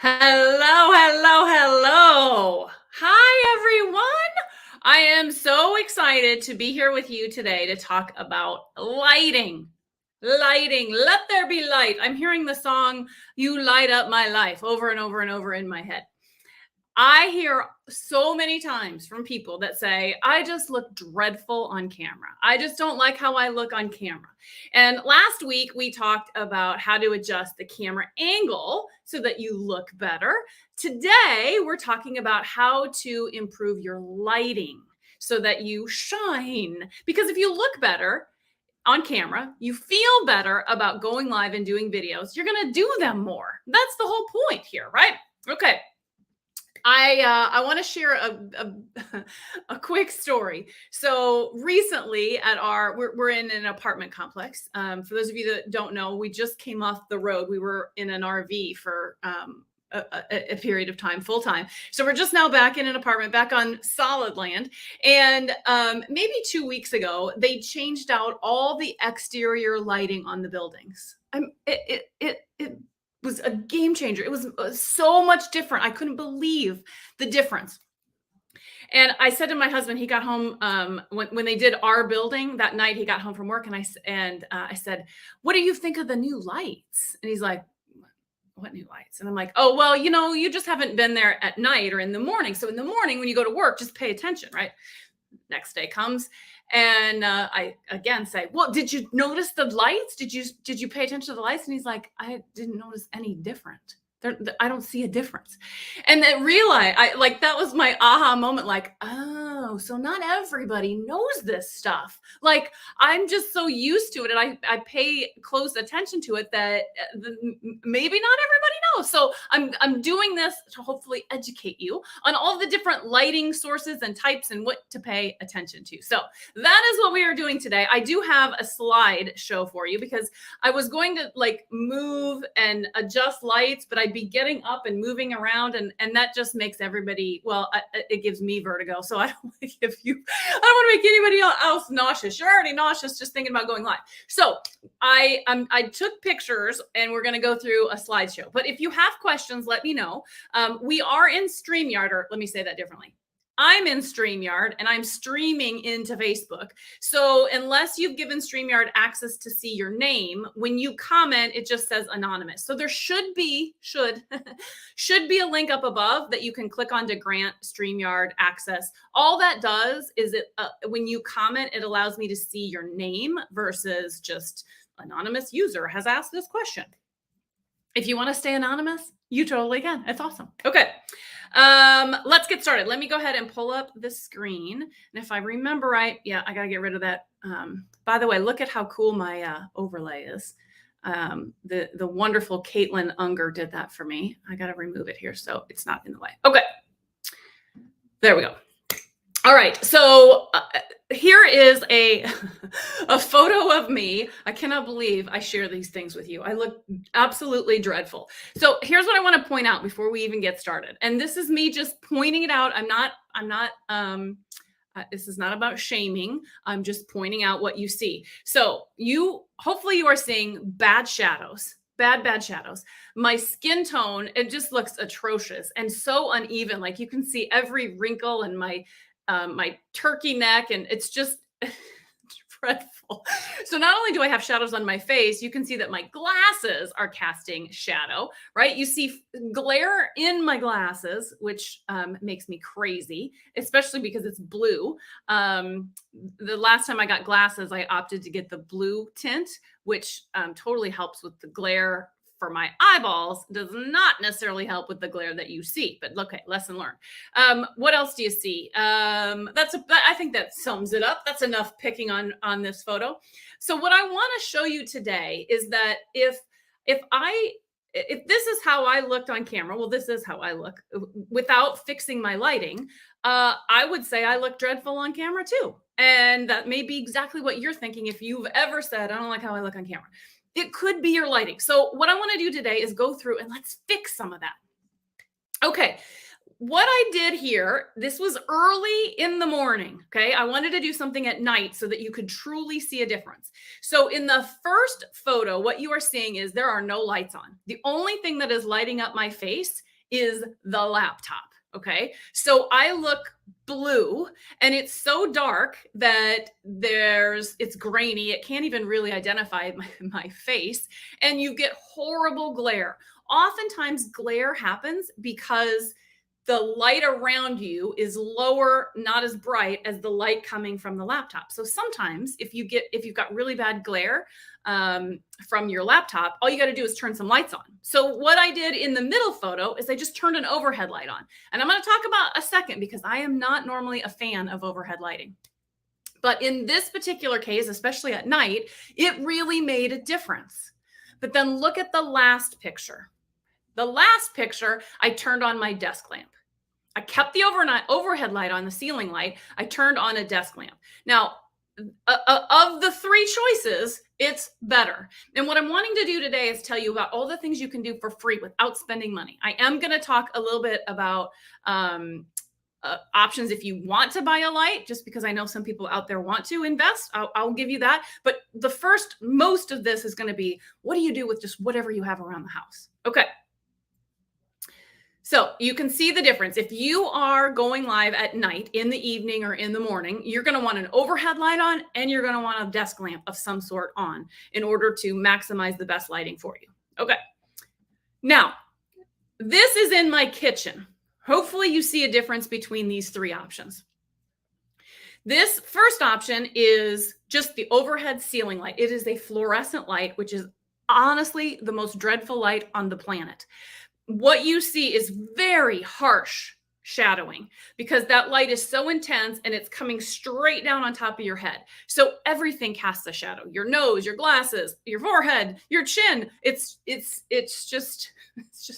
Hello, hello, hello. Hi, everyone. I am so excited to be here with you today to talk about lighting. Lighting. Let there be light. I'm hearing the song, You Light Up My Life, over and over and over in my head. I hear so many times from people that say, I just look dreadful on camera. I just don't like how I look on camera. And last week, we talked about how to adjust the camera angle so that you look better. Today, we're talking about how to improve your lighting so that you shine. Because if you look better, on camera, you feel better about going live and doing videos. You're going to do them more. That's the whole point here, right? Okay. I want to share a quick story. So recently, at we're in an apartment complex. For those of you that don't know, we just came off the road. We were in an RV for a period of time, full time. So we're just now back in an apartment, back on solid land. And maybe 2 weeks ago, they changed out all the exterior lighting on the buildings. It was a game changer. It was so much different. I couldn't believe the difference. And I said to my husband, he got home when they did our building that night. He got home from work, and I said, "What do you think of the new lights?" And he's like, "What new lights?" And I'm like, "Oh, well, you just haven't been there at night or in the morning. So in the morning when you go to work, just pay attention, right?" Next day comes, and I again say, "Well, did you notice the lights? Did you pay attention to the lights?" And he's like, "I didn't notice any different. I don't see a difference." And then that was my aha moment. Like, oh, so not everybody knows this stuff. Like, I'm just so used to it, and I pay close attention to it that maybe not everybody knows. So I'm doing this to hopefully educate you on all the different lighting sources and types and what to pay attention to. So that is what we are doing today. I do have a slide show for you because I was going to move and adjust lights, but I'd be getting up and moving around, and that just makes everybody, it gives me vertigo. So I don't want to I don't want to make anybody else nauseous. You're already nauseous just thinking about going live. So I took pictures, and we're going to go through a slideshow. But if you have questions, let me know. We are in StreamYard, or let me say that differently. I'm in StreamYard, and I'm streaming into Facebook. So unless you've given StreamYard access to see your name, when you comment, it just says anonymous. So there should be a link up above that you can click on to grant StreamYard access. All that does is when you comment, it allows me to see your name versus just anonymous user has asked this question. If you want to stay anonymous, you totally can. It's awesome. Okay. Let's get started. Let me go ahead and pull up the screen. And if I remember right, yeah, I got to get rid of that. By the way, look at how cool my overlay is. The wonderful Caitlin Unger did that for me. I got to remove it here so it's not in the way. Okay. There we go. All right. So here is a photo of me. I cannot believe I share these things with you. I look absolutely dreadful. So here's what I want to point out before we even get started. And this is me just pointing it out. This is not about shaming. I'm just pointing out what you see. So hopefully you are seeing bad shadows. Bad shadows. My skin tone, it just looks atrocious and so uneven. Like you can see every wrinkle in my turkey neck, and it's just dreadful. So not only do I have shadows on my face, you can see that my glasses are casting shadow, right? You see glare in my glasses, which makes me crazy, especially because it's blue. The last time I got glasses, I opted to get the blue tint, which totally helps with the glare for my eyeballs. Does not necessarily help with the glare that you see, but okay, lesson learned. What else do you see? I think that sums it up. That's enough picking on this photo. So what I want to show you today is that if this is how I looked on camera, well, this is how I look without fixing my lighting. I would say I look dreadful on camera too. And that may be exactly what you're thinking if you've ever said, I don't like how I look on camera. It could be your lighting. So what I want to do today is go through and let's fix some of that. Okay. What I did here, this was early in the morning. Okay. I wanted to do something at night so that you could truly see a difference. So in the first photo, what you are seeing is there are no lights on. The only thing that is lighting up my face is the laptop. Okay. So I look blue and it's so dark that it's grainy. It can't even really identify my face. And you get horrible glare. Oftentimes, glare happens because the light around you is lower, not as bright as the light coming from the laptop. So sometimes if you've got really bad glare from your laptop, all you got to do is turn some lights on. So what I did in the middle photo is I just turned an overhead light on. And I'm going to talk about a second because I am not normally a fan of overhead lighting. But in this particular case, especially at night, it really made a difference. But then look at the last picture. The last picture, I turned on my desk lamp. I kept the overhead light on, the ceiling light. I turned on a desk lamp. Now, of the three choices, it's better. And what I'm wanting to do today is tell you about all the things you can do for free without spending money. I am going to talk a little bit about options if you want to buy a light, just because I know some people out there want to invest. I'll give you that. But most of this is going to be, what do you do with just whatever you have around the house? Okay. So you can see the difference. If you are going live at night, in the evening or in the morning, you're going to want an overhead light on and you're going to want a desk lamp of some sort on in order to maximize the best lighting for you. Okay. Now, this is in my kitchen. Hopefully you see a difference between these three options. This first option is just the overhead ceiling light. It is a fluorescent light, which is honestly the most dreadful light on the planet. What you see is very harsh shadowing because that light is so intense and it's coming straight down on top of your head. So everything casts a shadow. Your nose, your glasses, your forehead, your chin. It's just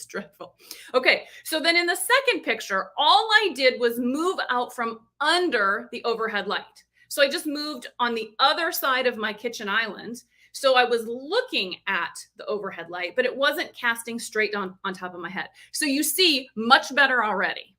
dreadful. Okay, so then in the second picture, all I did was move out from under the overhead light. So I just moved on the other side of my kitchen island. So I was looking at the overhead light, but it wasn't casting straight on top of my head. So you see much better already.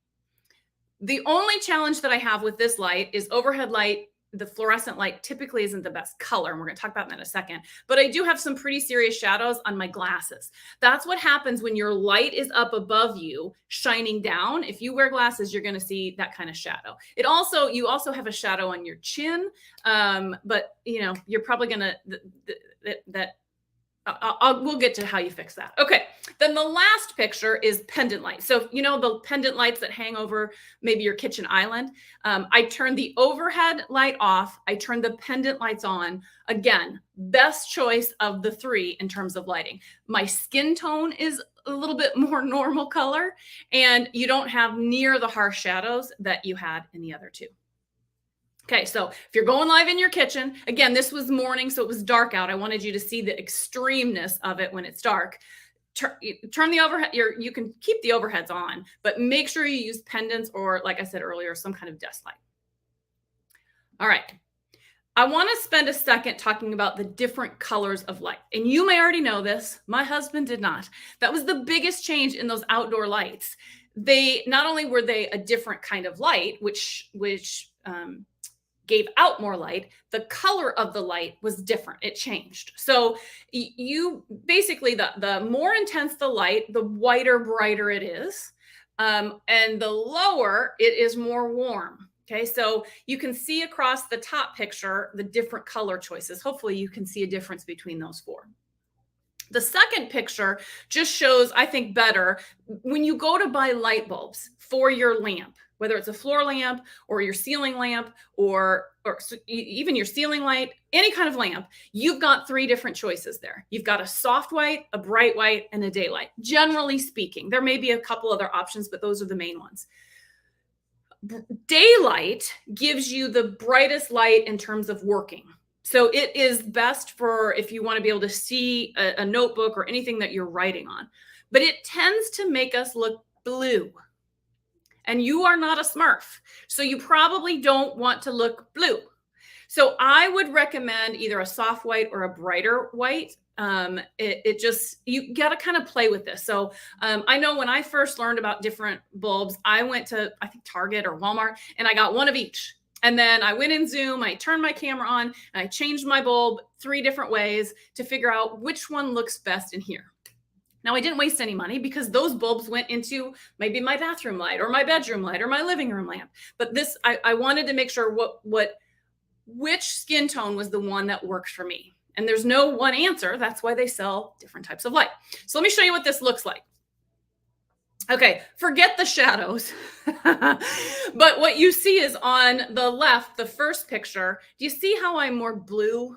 The only challenge that I have with this light is overhead light. The fluorescent light typically isn't the best color, and we're going to talk about that in a second. But I do have some pretty serious shadows on my glasses. That's what happens when your light is up above you, shining down. If you wear glasses, you're going to see that kind of shadow. You also have a shadow on your chin, but you're probably going to we'll get to how you fix that. Okay. Then the last picture is pendant lights. So, the pendant lights that hang over maybe your kitchen island. I turned the overhead light off. I turned the pendant lights on. Again, best choice of the three in terms of lighting. My skin tone is a little bit more normal color, and you don't have near the harsh shadows that you had in the other two. Okay, so if you're going live in your kitchen, again, this was morning, so it was dark out. I wanted you to see the extremeness of it when it's dark. Turn the overhead, you can keep the overheads on, but make sure you use pendants or, like I said earlier, some kind of desk light. All right. I want to spend a second talking about the different colors of light. And you may already know this. My husband did not. That was the biggest change in those outdoor lights. They not only were they a different kind of light, which gave out more light, the color of the light was different. It changed. So you basically, the more intense the light, the whiter, brighter it is. And the lower, it is more warm. Okay, so you can see across the top picture the different color choices. Hopefully you can see a difference between those four. The second picture just shows, I think, better when you go to buy light bulbs for your lamp, whether it's a floor lamp or your ceiling lamp or even your ceiling light, any kind of lamp, you've got three different choices there. You've got a soft white, a bright white, and a daylight. Generally speaking, there may be a couple other options, but those are the main ones. Daylight gives you the brightest light in terms of working. So it is best for if you want to be able to see a notebook or anything that you're writing on. But it tends to make us look blue. And you are not a Smurf, so you probably don't want to look blue. So I would recommend either a soft white or a brighter white. You got to kind of play with this. So I know when I first learned about different bulbs, I went to, I think, Target or Walmart, and I got one of each. And then I went in Zoom, I turned my camera on, and I changed my bulb 3 different ways to figure out which one looks best in here. Now, I didn't waste any money because those bulbs went into maybe my bathroom light or my bedroom light or my living room lamp. But this, I wanted to make sure which skin tone was the one that works for me. And there's no one answer. That's why they sell different types of light. So let me show you what this looks like. Okay, forget the shadows. But what you see is on the left, the first picture, do you see how I'm more blue?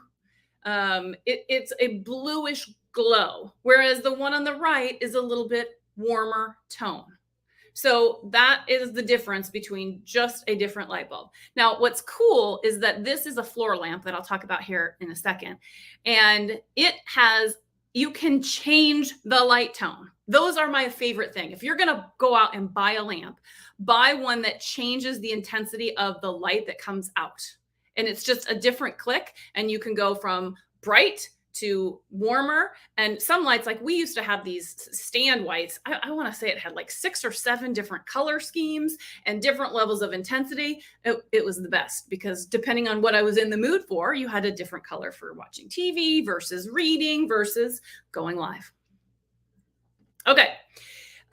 It's a bluish glow, whereas the one on the right is a little bit warmer tone. So that is the difference between just a different light bulb. Now, what's cool is that this is a floor lamp that I'll talk about here in a second. And you can change the light tone. Those are my favorite thing. If you're going to go out and buy a lamp, buy one that changes the intensity of the light that comes out. And it's just a different click. And you can go from bright to warmer. And some lights, like we used to have these stand whites. I want to say it had like 6 or 7 different color schemes and different levels of intensity. It was the best because depending on what I was in the mood for, you had a different color for watching TV versus reading versus going live. Okay.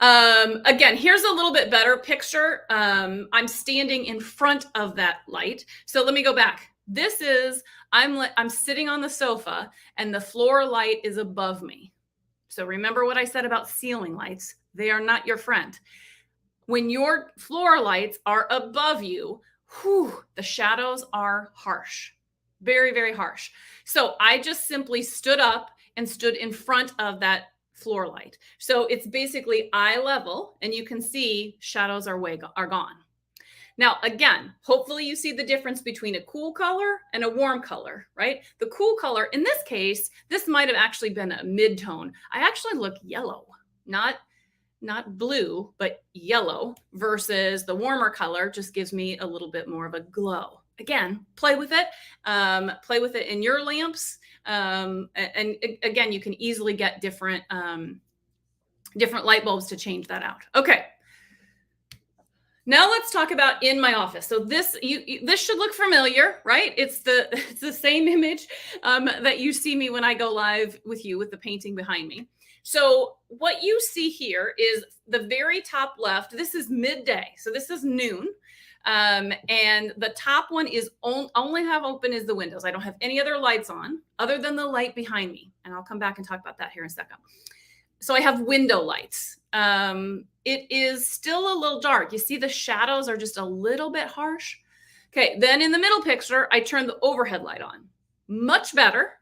Again, here's a little bit better picture. I'm standing in front of that light. So let me go back. This is, I'm sitting on the sofa and the floor light is above me. So remember what I said about ceiling lights. They are not your friend. When your floor lights are above you, the shadows are harsh. Very, very harsh. So I just simply stood up and stood in front of that floor light. So it's basically eye level, and you can see shadows are gone. Now, again, hopefully you see the difference between a cool color and a warm color, right? The cool color, in this case, this might have actually been a mid-tone. I actually look yellow, not blue, but yellow, versus the warmer color just gives me a little bit more of a glow. Again, play with it. Play with it in your lamps. And again, you can easily get different light bulbs to change that out. Okay. Now let's talk about in my office. So this should look familiar, right? It's the same image that you see me when I go live with you with the painting behind me. So what you see here is the very top left. This is midday. So this is noon. And the top one is only have open is the windows. I don't have any other lights on other than the light behind me. And I'll come back and talk about that here in a second. So I have window lights. It is still a little dark. You see the shadows are just a little bit harsh. Okay, then in the middle picture, I turn the overhead light on. Much better.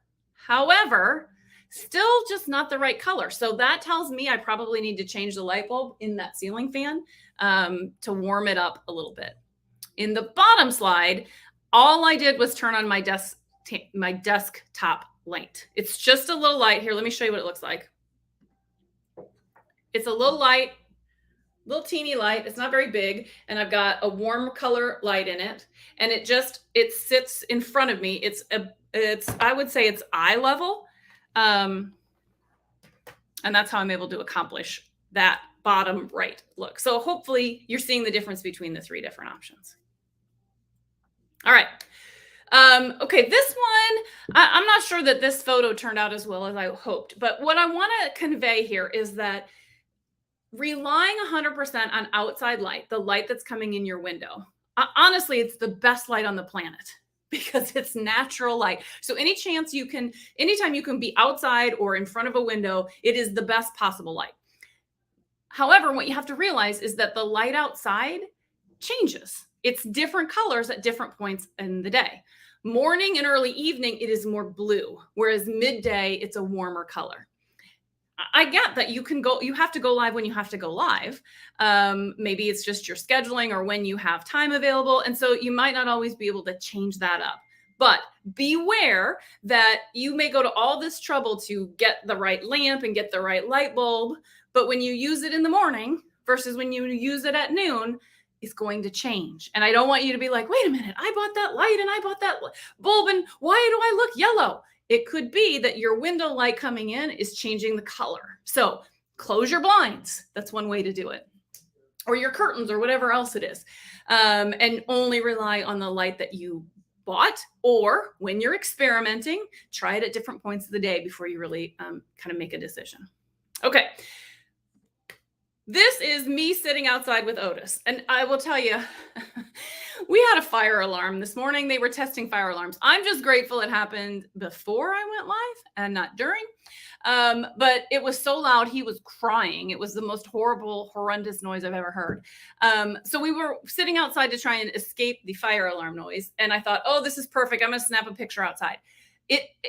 However, still just not the right color. So that tells me I probably need to change the light bulb in that ceiling fan to warm it up a little bit. In the bottom slide, all I did was turn on my desktop light. It's just a little light. Here, let me show you what it looks like. It's a little light, little teeny light. It's not very big. And I've got a warm color light in it. And it sits in front of me. I would say it's eye level. And that's how I'm able to accomplish that bottom right look. So hopefully you're seeing the difference between the 3 different options. All right. Okay, this one, I'm not sure that this photo turned out as well as I hoped, but what I want to convey here is that relying 100% on outside light, the light that's coming in your window, honestly, it's the best light on the planet because it's natural light. So anytime you can be outside or in front of a window, it is the best possible light. However, what you have to realize is that the light outside changes. It's different colors at different points in the day. Morning and early evening, it is more blue, whereas midday, it's a warmer color. I get that you have to go live when you have to go live. Maybe it's just your scheduling or when you have time available. And so you might not always be able to change that up. But beware that you may go to all this trouble to get the right lamp and get the right light bulb. But when you use it in the morning versus when you use it at noon, it's going to change. And I don't want you to be like, wait a minute, I bought that light and I bought that bulb and why do I look yellow? It could be that your window light coming in is changing the color. So close your blinds. That's one way to do it. Or your curtains or whatever else it is. And only rely on the light that you bought, or when you're experimenting, try it at different points of the day before you really kind of make a decision. Okay. This is me sitting outside with Otis. And I will tell you, we had a fire alarm this morning. They were testing fire alarms. I'm just grateful it happened before I went live and not during. But it was so loud, he was crying. It was the most horrible, horrendous noise I've ever heard. So we were sitting outside to try and escape the fire alarm noise. And I thought, oh, this is perfect. I'm going to snap a picture outside.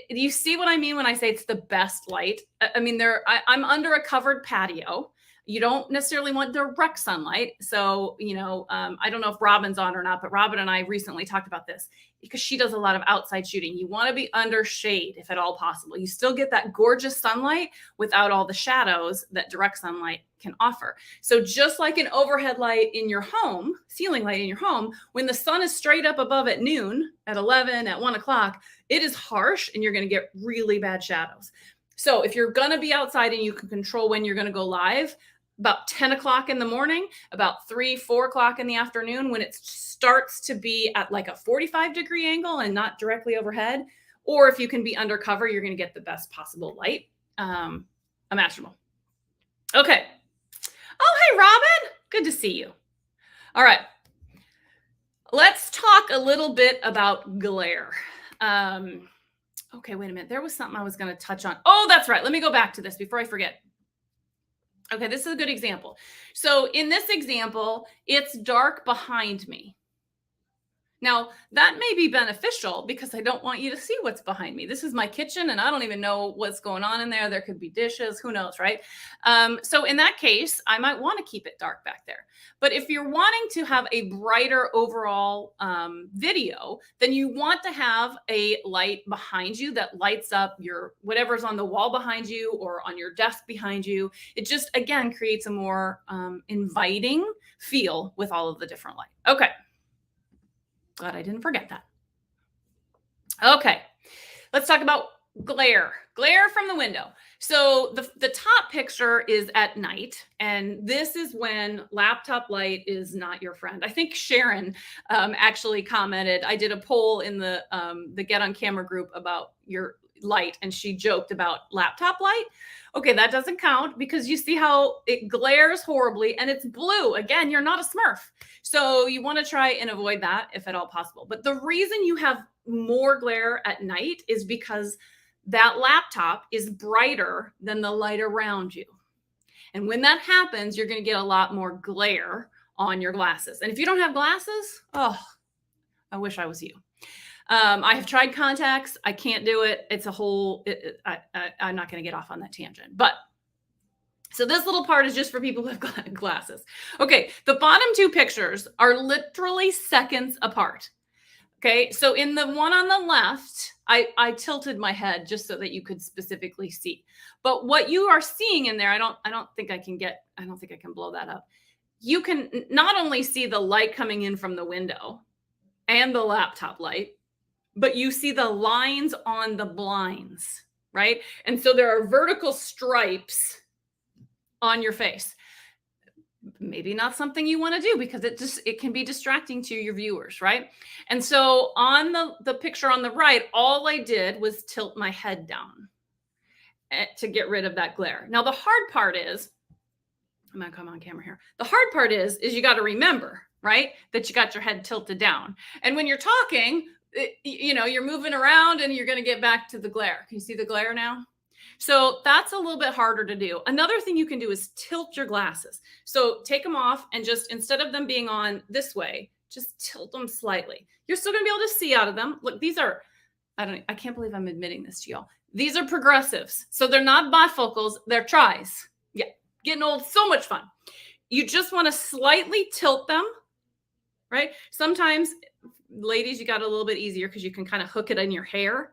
You see what I mean when I say it's the best light? I mean, I'm under a covered patio. You don't necessarily want direct sunlight. So, I don't know if Robin's on or not, but Robin and I recently talked about this because she does a lot of outside shooting. You want to be under shade if at all possible. You still get that gorgeous sunlight without all the shadows that direct sunlight can offer. So just like an overhead light in your home, ceiling light in your home, when the sun is straight up above at noon, at 11, at 1 o'clock, it is harsh and you're going to get really bad shadows. So if you're going to be outside and you can control when you're going to go live, about 10 o'clock in the morning, about 3, 4 o'clock in the afternoon, when it starts to be at like a 45-degree angle and not directly overhead, or if you can be undercover, you're going to get the best possible light imaginable. Okay. Oh, hey, Robin. Good to see you. All right. Let's talk a little bit about glare. Okay, wait a minute. There was something I was going to touch on. Oh, that's right. Let me go back to this before I forget. Okay, this is a good example. So in this example, it's dark behind me. Now, that may be beneficial because I don't want you to see what's behind me. This is my kitchen and I don't even know what's going on in there. There could be dishes, who knows, right? So in that case, I might want to keep it dark back there. But if you're wanting to have a brighter overall video, then you want to have a light behind you that lights up your whatever's on the wall behind you or on your desk behind you. It just, again, creates a more inviting feel with all of the different light. Okay. Glad I didn't forget that. Okay, let's talk about glare. Glare from the window. So the top picture is at night, and this is when laptop light is not your friend. I think Sharon actually commented. I did a poll in the Get on Camera group about your light, and she joked about laptop light. Okay, that doesn't count because you see how it glares horribly and it's blue. Again, you're not a Smurf. So you want to try and avoid that if at all possible. But the reason you have more glare at night is because that laptop is brighter than the light around you. And when that happens, you're going to get a lot more glare on your glasses. And if you don't have glasses, oh, I wish I was you. I have tried contacts. I can't do it. It's a whole, I'm not going to get off on that tangent. But so this little part is just for people who have glasses. Okay, the bottom two pictures are literally seconds apart. Okay, so in the one on the left, I tilted my head just so that you could specifically see. But what you are seeing in there, I don't think I can blow that up. You can not only see the light coming in from the window and the laptop light, but you see the lines on the blinds, right? And so there are vertical stripes on your face. Maybe not something you want to do because it can be distracting to your viewers, right? And so on the picture on the right, all I did was tilt my head down to get rid of that glare. Now the hard part is, I'm gonna come on camera here. The hard part is you got to remember, right, that you got your head tilted down. And when you're talking, you're moving around and you're going to get back to the glare. Can you see the glare now? So that's a little bit harder to do. Another thing you can do is tilt your glasses. So take them off and just, instead of them being on this way, just tilt them slightly. You're still going to be able to see out of them. Look, these are, I can't believe I'm admitting this to y'all. These are progressives. So they're not bifocals, they're tris. Yeah, getting old, so much fun. You just want to slightly tilt them, right? Sometimes, ladies, you got a little bit easier because you can kind of hook it in your hair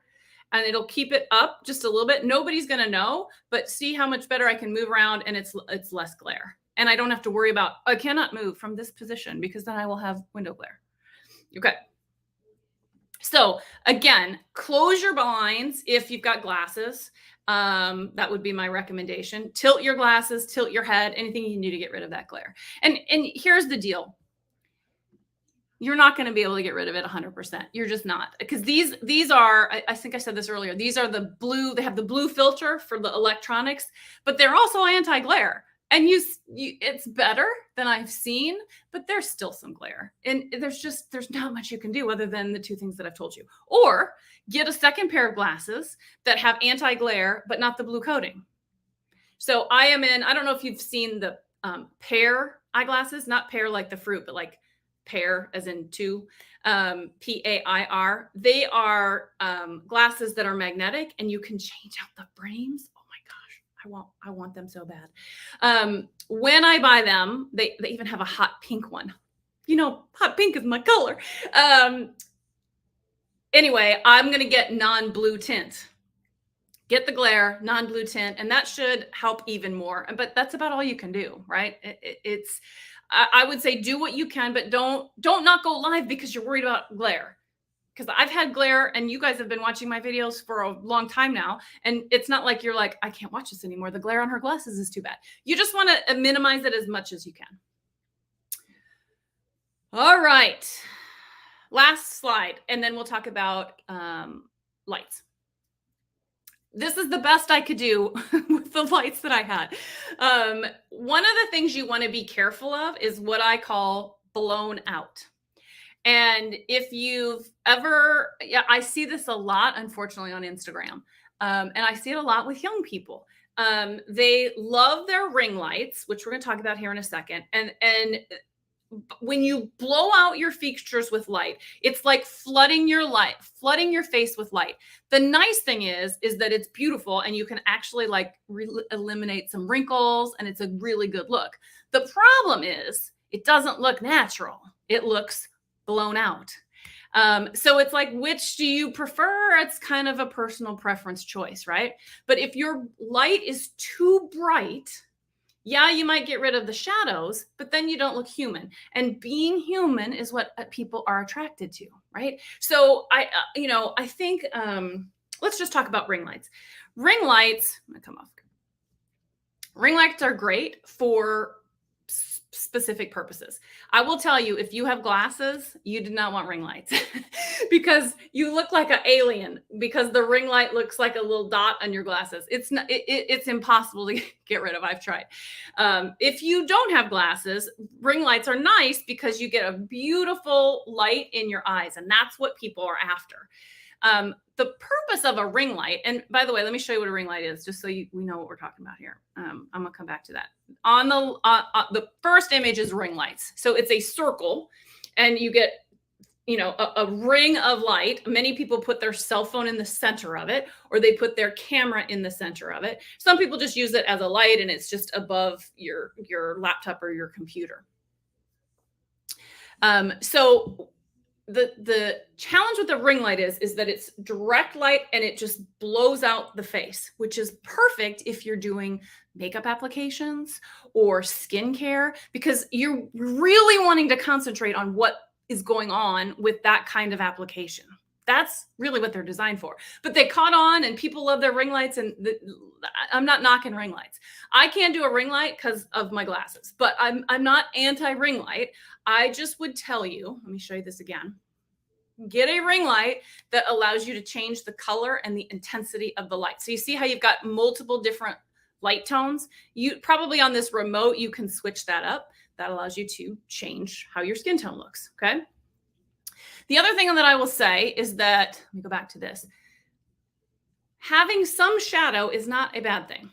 and it'll keep it up just a little bit. Nobody's going to know, but see how much better I can move around and it's less glare. And I don't have to worry about, I cannot move from this position because then I will have window glare. Okay. So again, close your blinds if you've got glasses. That would be my recommendation. Tilt your glasses, tilt your head, anything you can do to get rid of that glare. And here's the deal. you're not going to be able to get rid of it 100%. You're just not, because these are, I think I said this earlier, these are the blue, they have the blue filter for the electronics, but they're also anti-glare. And it's better than I've seen, but there's still some glare. And there's not much you can do other than the two things that I've told you. Or get a second pair of glasses that have anti-glare, but not the blue coating. So I don't know if you've seen the pear eyeglasses, not pear like the fruit, but like pair as in two, PAIR. They are glasses that are magnetic, and you can change out the frames. Oh my gosh, I want them so bad. When I buy them, they even have a hot pink one. Hot pink is my color. Anyway, I'm going to get non-blue tint. Get the glare, non-blue tint, and that should help even more. But that's about all you can do, right? I would say do what you can, but don't not go live because you're worried about glare. Because I've had glare, and you guys have been watching my videos for a long time now, and it's not like you're like, I can't watch this anymore. The glare on her glasses is too bad. You just want to minimize it as much as you can. All right. Last slide, and then we'll talk about lights. This is the best I could do with the lights that I had. One of the things you want to be careful of is what I call blown out. And if you've ever, I see this a lot, unfortunately, on Instagram. And I see it a lot with young people. They love their ring lights, which we're going to talk about here in a second. And when you blow out your fixtures with light, it's like flooding your face with light. The nice thing is that it's beautiful, and you can actually eliminate some wrinkles, and it's a really good look. The problem is it doesn't look natural. It looks blown out. So it's like, which do you prefer? It's kind of a personal preference choice, right? But if your light is too bright, you might get rid of the shadows, but then you don't look human. And being human is what people are attracted to, right? So I think, let's just talk about ring lights. Ring lights are great for specific purposes. I will tell you, if you have glasses, you do not want ring lights because you look like an alien, because the ring light looks like a little dot on your glasses. It's impossible to get rid of. I've tried. If you don't have glasses, ring lights are nice because you get a beautiful light in your eyes, and that's what people are after. The purpose of a ring light, and by the way, let me show you what a ring light is, just so we know what we're talking about here. I'm gonna come back to that. On the first image is ring lights. So it's a circle, and you get, a ring of light. Many people put their cell phone in the center of it, or they put their camera in the center of it. Some people just use it as a light, and it's just above your laptop or your computer. So the challenge with the ring light is that it's direct light, and it just blows out the face, which is perfect if you're doing makeup applications or skincare, because you're really wanting to concentrate on what is going on with that kind of application. That's really what they're designed for. But they caught on, and people love their ring lights, and I'm not knocking ring lights. I can't do a ring light because of my glasses, but I'm not anti-ring light. I just would tell you, let me show you this again. Get a ring light that allows you to change the color and the intensity of the light. So you see how you've got multiple different light tones? You probably on this remote, you can switch that up. That allows you to change how your skin tone looks, okay? The other thing that I will say is that, let me go back to this. Having some shadow is not a bad thing.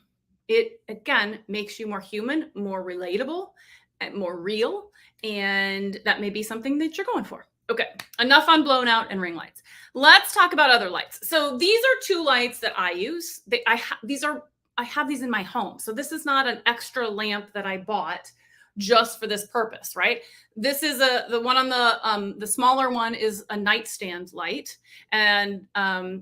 It, again, makes you more human, more relatable, and more real, and that may be something that you're going for. Okay, enough on blown out and ring lights. Let's talk about other lights. So these are two lights that I use. I have these in my home. So this is not an extra lamp that I bought just for this purpose, right? This is the one on the smaller one is a nightstand light, and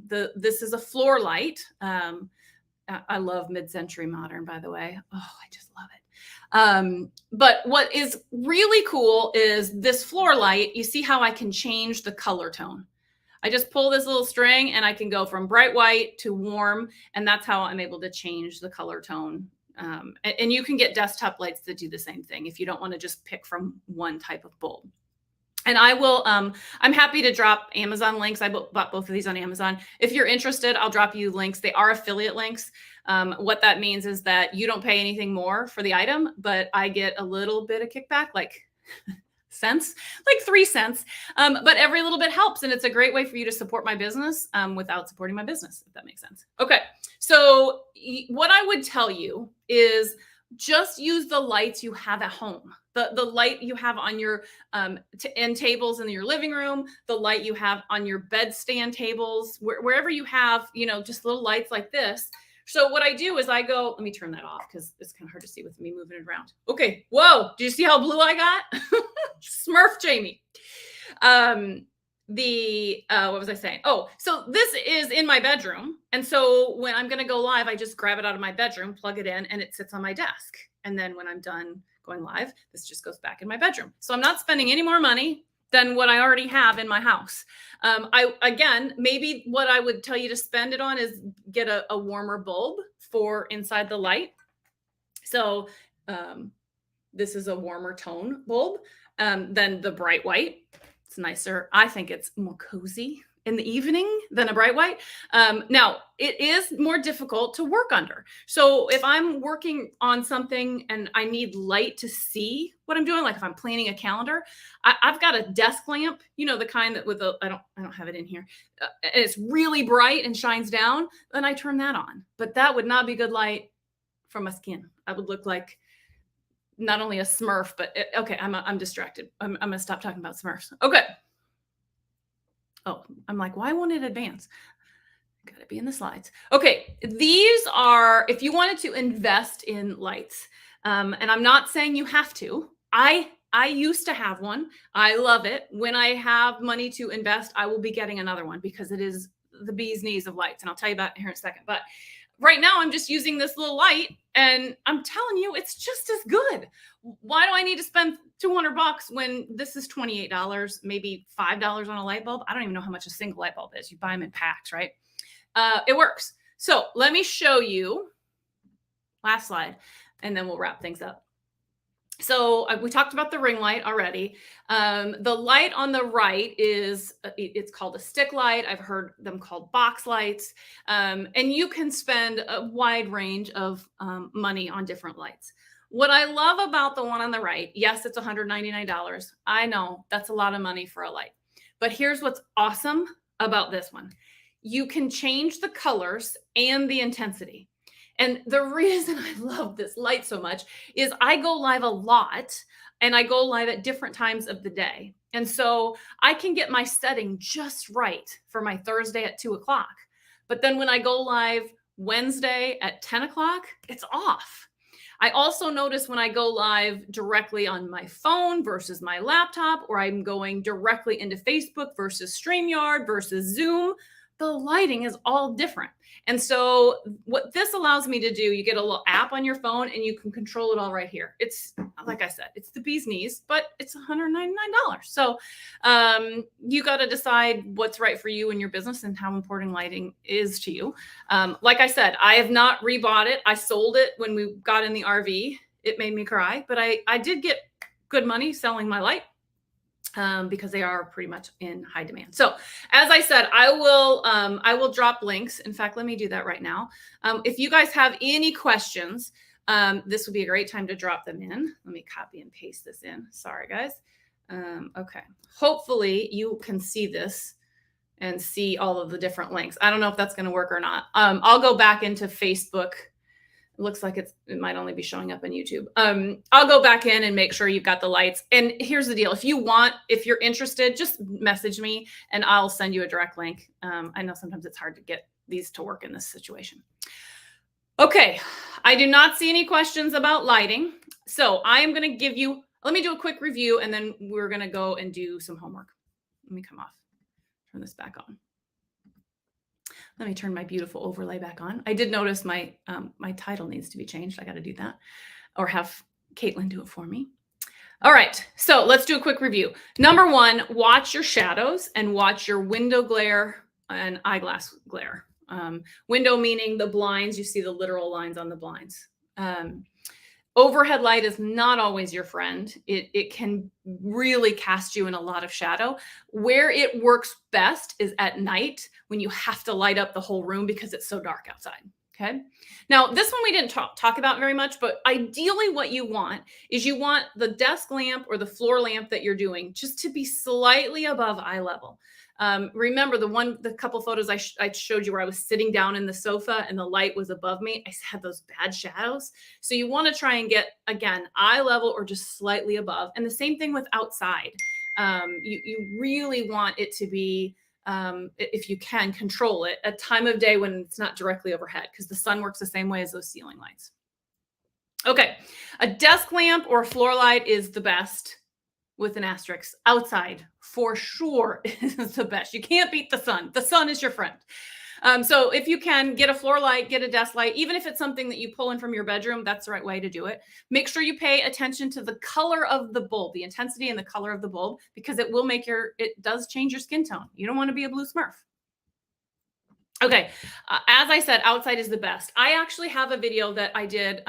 this is a floor light. I love mid-century modern, by the way. Oh, I just love it. But what is really cool is this floor light. You see how I can change the color tone. I just pull this little string, and I can go from bright white to warm, and that's how I'm able to change the color tone. And you can get desktop lights that do the same thing if you don't want to just pick from one type of bulb. And I will, I'm happy to drop Amazon links. I bought both of these on Amazon. If you're interested, I'll drop you links. They are affiliate links. What that means is that you don't pay anything more for the item, but I get a little bit of kickback, like cents, like 3 cents. But every little bit helps. And it's a great way for you to support my business without supporting my business, if that makes sense. Okay. So what I would tell you is just use the lights you have at home. The light you have on your end tables in your living room, the light you have on your bedstand tables, wherever you have, just little lights like this. So what I do is I go, let me turn that off because it's kind of hard to see with me moving it around. Okay. Whoa. Do you see how blue I got? Smurf Jamie. What was I saying? Oh, so this is in my bedroom. And so when I'm going to go live, I just grab it out of my bedroom, plug it in, and it sits on my desk. And then when I'm done going live, this just goes back in my bedroom. So I'm not spending any more money than what I already have in my house. Maybe what I would tell you to spend it on is get a warmer bulb for inside the light. So this is a warmer tone bulb than the bright white. It's nicer. I think it's more cozy in the evening than a bright white. Now, it is more difficult to work under. So if I'm working on something and I need light to see what I'm doing, like if I'm planning a calendar, I've got a desk lamp, the kind that I don't have it in here. And it's really bright and shines down, then I turn that on. But that would not be good light for my skin. I would look like not only a Smurf, but okay, I'm distracted. I'm going to stop talking about Smurfs. Okay. Oh, I'm like, why won't it advance? Got to be in the slides. Okay. These are, if you wanted to invest in lights, and I'm not saying you have to, I used to have one. I love it. When I have money to invest, I will be getting another one because it is the bee's knees of lights. And I'll tell you about it here in a second. But right now I'm just using this little light and I'm telling you, it's just as good. Why do I need to spend $200 when this is $28, maybe $5 on a light bulb? I don't even know how much a single light bulb is. You buy them in packs, right? It works. So let me show you last slide and then we'll wrap things up. So we talked about the ring light already. The light on the right it's called a stick light. I've heard them called box lights. And you can spend a wide range of money on different lights. What I love about the one on the right, yes, it's $199. I know that's a lot of money for a light. But here's what's awesome about this one. You can change the colors and the intensity. And the reason I love this light so much is I go live a lot and I go live at different times of the day. And so I can get my setting just right for my Thursday at 2:00. But then when I go live Wednesday at 10:00, it's off. I also notice when I go live directly on my phone versus my laptop, or I'm going directly into Facebook versus StreamYard versus Zoom, the lighting is all different. And so what this allows me to do, you get a little app on your phone and you can control it all right here. It's, like I said, it's the bee's knees, but it's $199. So you got to decide what's right for you and your business and how important lighting is to you. Like I said, I have not rebought it. I sold it when we got in the RV. It made me cry, but I did get good money selling my light. Because they are pretty much in high demand. So as I said, I will drop links. In fact, let me do that right now. If you guys have any questions, this would be a great time to drop them in. Let me copy and paste this in. Sorry, guys. Okay. Hopefully you can see this and see all of the different links. I don't know if that's going to work or not. I'll go back into Facebook. It looks like it might only be showing up on YouTube. I'll go back in and make sure you've got the lights. And here's the deal. If you're interested, just message me and I'll send you a direct link. I know sometimes it's hard to get these to work in this situation. Okay. I do not see any questions about lighting. So I am going to let me do a quick review and then we're going to go and do some homework. Let me come off, turn this back on. Let me turn my beautiful overlay back on. I did notice my title needs to be changed. I got to do that or have Caitlin do it for me. All right. So let's do a quick review. Number one, watch your shadows and watch your window glare and eyeglass glare. Window meaning the blinds. You see the literal lines on the blinds. Overhead light is not always your friend. It can really cast you in a lot of shadow. Where it works best is at night when you have to light up the whole room because it's so dark outside. Okay. Now, this one we didn't talk about very much, but ideally, what you want is you want the desk lamp or the floor lamp that you're doing just to be slightly above eye level. Remember the couple photos I showed you where I was sitting down in the sofa and the light was above me. I had those bad shadows. So you want to try and get, again, eye level or just slightly above. And the same thing with outside. You really want it to be, if you can control it, a time of day when it's not directly overhead, because the sun works the same way as those ceiling lights. Okay, a desk lamp or a floor light is the best, with an asterisk. Outside for sure is the best. You can't beat the sun. The sun is your friend. So if you can get a floor light, get a desk light, even if it's something that you pull in from your bedroom, that's the right way to do it. Make sure you pay attention to the color of the bulb, the intensity and the color of the bulb, because it does change your skin tone. You don't want to be a blue Smurf. Okay. As I said, outside is the best. I actually have a video that I did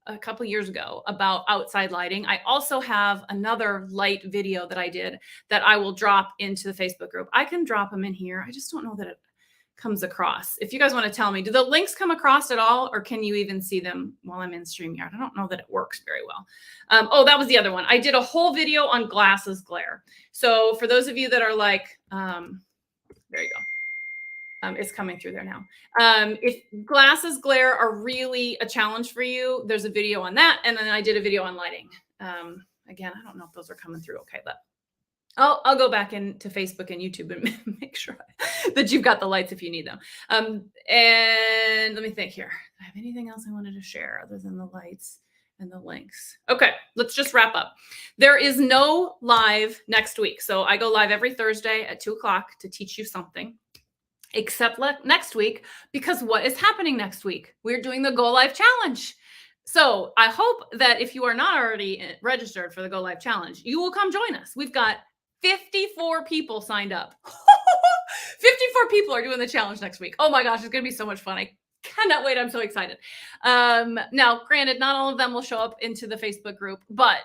a couple years ago about outside lighting. I also have another light video that I did that I will drop into the Facebook group. I can drop them in here. I just don't know that it comes across. If you guys want to tell me, do the links come across at all, or can you even see them while I'm in StreamYard? I don't know that it works very well. Oh, that was the other one. I did a whole video on glasses glare. So for those of you that are like, there you go. It's coming through there now. If glasses glare are really a challenge for you, there's a video on that. And then I did a video on lighting. Again, I don't know if those are coming through okay, but I'll go back into Facebook and YouTube and make sure that you've got the lights if you need them. And let me think here. Do I have anything else I wanted to share other than the lights and the links? Okay, let's just wrap up. There is no live next week. So I go live every Thursday at 2:00 to teach you something. Except next week, because what is happening next week? We're doing the Go Live Challenge. So I hope that if you are not already registered for the Go Live Challenge, you will come join us. We've got 54 people signed up. 54 people are doing the challenge next week. Oh my gosh, it's going to be so much fun. I cannot wait. I'm so excited. Now, granted, not all of them will show up into the Facebook group, but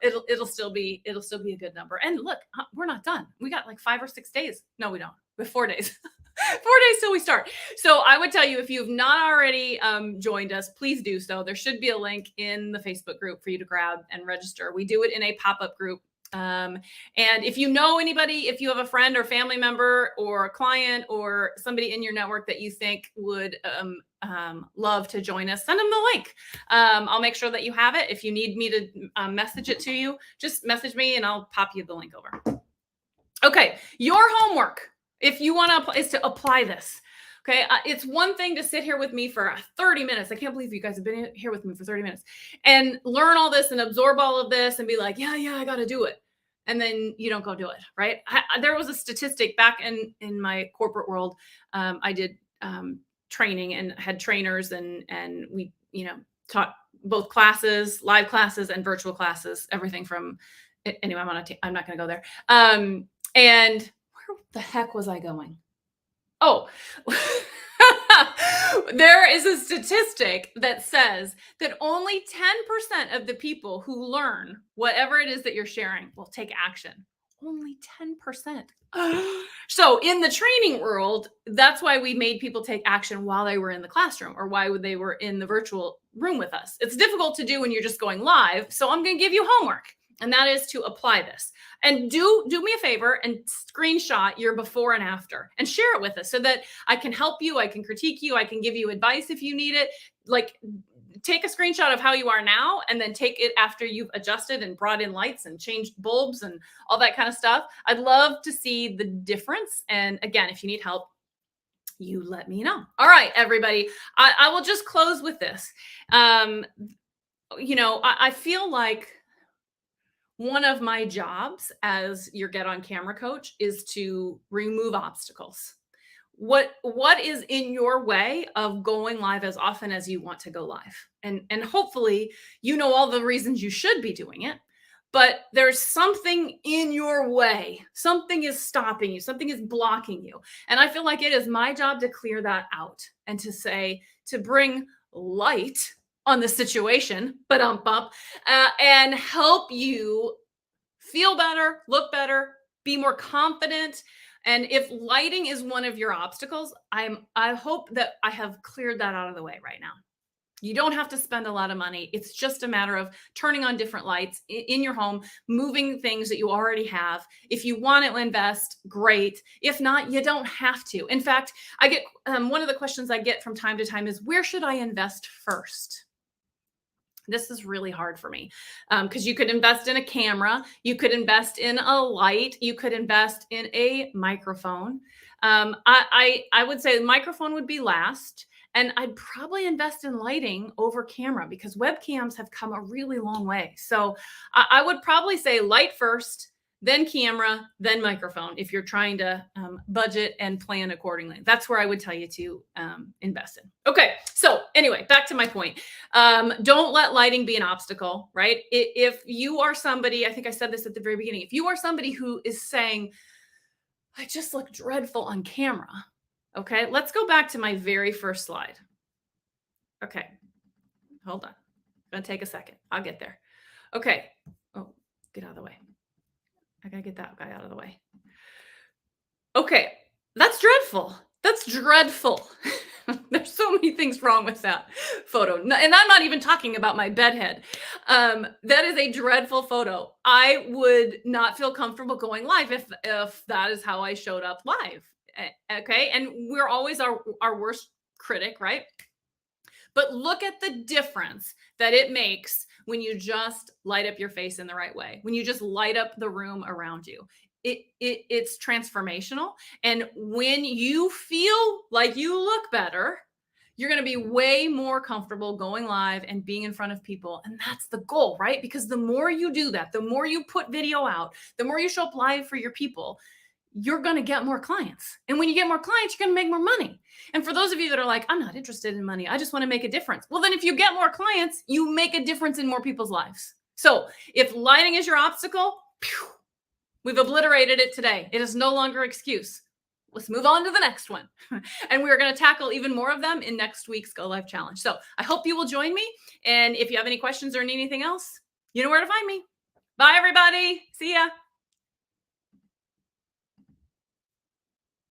it'll still be a good number. And look, we're not done. We got like 5 or 6 days. No, we don't. We have 4 days. 4 days till we start. So I would tell you, if you've not already joined us, please do so. There should be a link in the Facebook group for you to grab and register. We do it in a pop-up group. And if you know anybody, if you have a friend or family member or a client or somebody in your network that you think would love to join us, send them the link. I'll make sure that you have it. If you need me to message it to you, just message me and I'll pop you the link over. Okay, your homework, if you want to, is to apply this. Okay, it's one thing to sit here with me for 30 minutes. I can't believe you guys have been here with me for 30 minutes and learn all this and absorb all of this and be like, yeah, I got to do it. And then you don't go do it, right? There was a statistic back in my corporate world. I did training and had trainers and we, taught both classes, live classes and virtual classes, everything from, anyway, I'm not going to go there. And where the heck was I going? Oh, there is a statistic that says that only 10% of the people who learn whatever it is that you're sharing will take action. Only 10%. So in the training world, that's why we made people take action while they were in the classroom or why they were in the virtual room with us. It's difficult to do when you're just going live. So I'm going to give you homework. And that is to apply this. And do me a favor and screenshot your before and after and share it with us so that I can help you. I can critique you. I can give you advice if you need it. Like, take a screenshot of how you are now and then take it after you've adjusted and brought in lights and changed bulbs and all that kind of stuff. I'd love to see the difference. And again, if you need help, you let me know. All right, everybody. I will just close with this. I feel like one of my jobs as your Get on Camera coach is to remove obstacles. What is in your way of going live as often as you want to go live? And hopefully you know all the reasons you should be doing it, but there's something in your way. Something is stopping you. Something is blocking you. And I feel like it is my job to clear that out and to bring light on the situation, but and help you feel better, look better, be more confident. And if lighting is one of your obstacles, I hope that I have cleared that out of the way right now. You don't have to spend a lot of money. It's just a matter of turning on different lights in your home, moving things that you already have. If you want to invest, great. If not, you don't have to. In fact, I get one of the questions I get from time to time is, where should I invest first? This is really hard for me because you could invest in a camera, you could invest in a light, you could invest in a microphone. I would say the microphone would be last, and I'd probably invest in lighting over camera because webcams have come a really long way. So I would probably say light first, then camera, then microphone if you're trying to budget and plan accordingly. That's where I would tell you to invest in. Okay, so anyway, back to my point. Don't let lighting be an obstacle, right? If you are somebody, I think I said this at the very beginning, if you are somebody who is saying, I just look dreadful on camera, okay, let's go back to my very first slide. Okay, hold on. Gonna take a second. I'll get there. Okay. Oh, get out of the way. I gotta get that guy out of the way. Okay, that's dreadful. That's dreadful. There's so many things wrong with that photo. And I'm not even talking about my bedhead. That is a dreadful photo. I would not feel comfortable going live if that is how I showed up live. Okay. And we're always our worst critic, right? But look at the difference that it makes when you just light up your face in the right way, when you just light up the room around you. It's transformational. And when you feel like you look better, you're going to be way more comfortable going live and being in front of people. And that's the goal, right? Because the more you do that, the more you put video out, the more you show up live for your people, you're going to get more clients. And when you get more clients, you're going to make more money. And for those of you that are like, I'm not interested in money, I just want to make a difference. Well, then if you get more clients, you make a difference in more people's lives. So if lighting is your obstacle, we've obliterated it today. It is no longer an excuse. Let's move on to the next one. And we're going to tackle even more of them in next week's Go Live Challenge. So I hope you will join me. And if you have any questions or need anything else, you know where to find me. Bye, everybody. See ya.